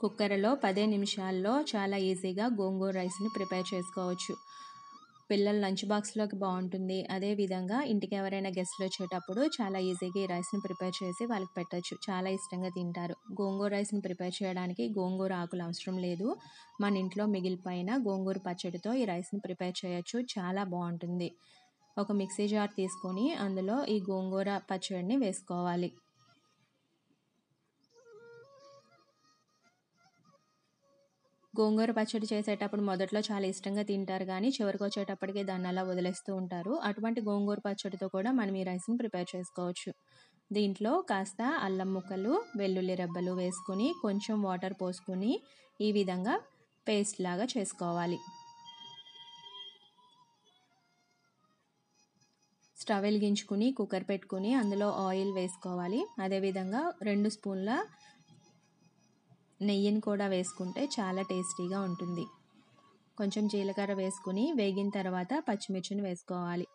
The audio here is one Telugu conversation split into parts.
కుక్కర్లో 10 నిమిషాల్లో చాలా ఈజీగా గోంగూర రైస్ని ప్రిపేర్ చేసుకోవచ్చు. పిల్లల లంచ్ బాక్స్లోకి బాగుంటుంది. అదేవిధంగా ఇంటికి ఎవరైనా గెస్ట్లు వచ్చేటప్పుడు చాలా ఈజీగా ఈ రైస్ని ప్రిపేర్ చేసి వాళ్ళకి పెట్టచ్చు. చాలా ఇష్టంగా తింటారు. గోంగూర రైస్ని ప్రిపేర్ చేయడానికి గోంగూర ఆకులు అవసరం లేదు. మన ఇంట్లో మిగిలిపోయిన గోంగూర పచ్చడితో ఈ రైస్ని ప్రిపేర్ చేయొచ్చు. చాలా బాగుంటుంది. ఒక మిక్సీ జార్ తీసుకొని అందులో ఈ గోంగూర పచ్చడిని వేసుకోవాలి. గోంగూర పచ్చడి చేసేటప్పుడు మొదట్లో చాలా ఇష్టంగా తింటారు కానీ చివరికి వచ్చేటప్పటికి దాన్ని అలా వదిలేస్తూ ఉంటారు. అటువంటి గోంగూర పచ్చడితో కూడా మనం ఈ రైస్ని ప్రిపేర్ చేసుకోవచ్చు. దీంట్లో కాస్త అల్లం ముక్కలు, వెల్లుల్లి రెబ్బలు వేసుకొని కొంచెం వాటర్ పోసుకొని ఈ విధంగా పేస్ట్ లాగా చేసుకోవాలి. స్టవ్ వెలిగించుకుని కుక్కర్ పెట్టుకుని అందులో ఆయిల్ వేసుకోవాలి. అదేవిధంగా 2 స్పూన్ల నెయ్యిని కూడా వేసుకుంటే చాలా టేస్టీగా ఉంటుంది. కొంచెం జీలకర్ర వేసుకుని వేగిన తర్వాత పచ్చిమిర్చిని వేసుకోవాలి.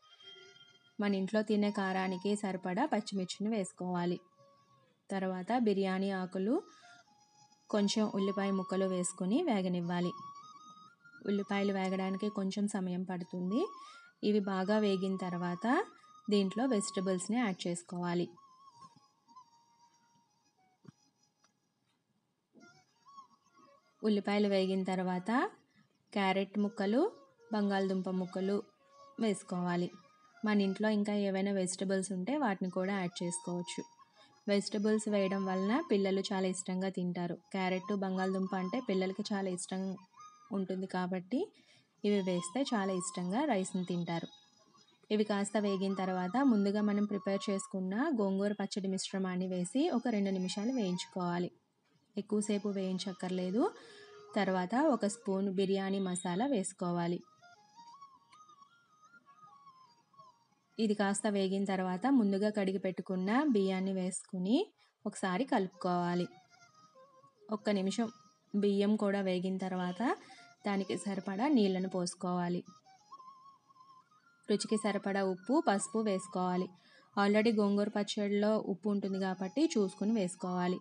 మన ఇంట్లో తినే కారానికి సరిపడా పచ్చిమిర్చిని వేసుకోవాలి. తర్వాత బిర్యానీ ఆకులు, కొంచెం ఉల్లిపాయ ముక్కలు వేసుకుని వేగనివ్వాలి. ఉల్లిపాయలు వేగడానికి కొంచెం సమయం పడుతుంది. ఇవి బాగా వేగిన తర్వాత దీంట్లో వెజిటబుల్స్ని యాడ్ చేసుకోవాలి. ఉల్లిపాయలు వేగిన తర్వాత క్యారెట్ ముక్కలు, బంగాళదుంప ముక్కలు వేసుకోవాలి. మన ఇంట్లో ఇంకా ఏవైనా వెజిటబుల్స్ ఉంటే వాటిని కూడా యాడ్ చేసుకోవచ్చు. వెజిటబుల్స్ వేయడం వలన పిల్లలు చాలా ఇష్టంగా తింటారు. క్యారెట్, బంగాళదుంప అంటే పిల్లలకి చాలా ఇష్టం ఉంటుంది కాబట్టి ఇవి వేస్తే చాలా ఇష్టంగా రైస్ని తింటారు. ఇవి కాస్త వేగిన తర్వాత ముందుగా మనం ప్రిపేర్ చేసుకున్న గోంగూర పచ్చడి మిశ్రమాన్ని వేసి ఒక 2 నిమిషాలు వేయించుకోవాలి. ఎక్కువసేపు వేయించక్కర్లేదు. తర్వాత 1 స్పూన్ బిర్యానీ మసాలా వేసుకోవాలి. ఇది కాస్త వేగిన తర్వాత ముందుగా కడిగి పెట్టుకున్న బియ్యాన్ని వేసుకుని ఒకసారి కలుపుకోవాలి. 1 నిమిషం బియ్యం కూడా వేగిన తర్వాత దానికి సరిపడా నీళ్ళను పోసుకోవాలి. రుచికి సరిపడా ఉప్పు, పసుపు వేసుకోవాలి. ఆల్రెడీ గోంగూర పచ్చడిలో ఉప్పు ఉంటుంది కాబట్టి చూసుకుని వేసుకోవాలి.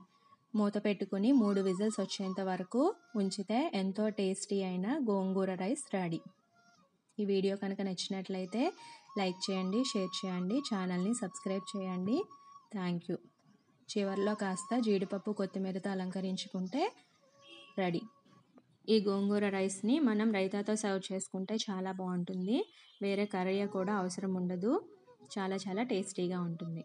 మూత పెట్టుకుని 3 విజిల్స్ వచ్చేంత వరకు ఉంచితే ఎంతో టేస్టీ అయిన గోంగూర రైస్ రెడీ. ఈ వీడియో కనుక నచ్చినట్లయితే లైక్ చేయండి, షేర్ చేయండి, ఛానల్ని సబ్స్క్రైబ్ చేయండి. Thank you. చివరిలో కాస్త జీడిపప్పు, కొత్తిమీరతో అలంకరించుకుంటే రెడీ. ఈ గోంగూర రైస్ని మనం రైతాతో సర్వ్ చేసుకుంటే చాలా బాగుంటుంది. వేరే కర్రీ కూడా అవసరం ఉండదు. చాలా చాలా టేస్టీగా ఉంటుంది.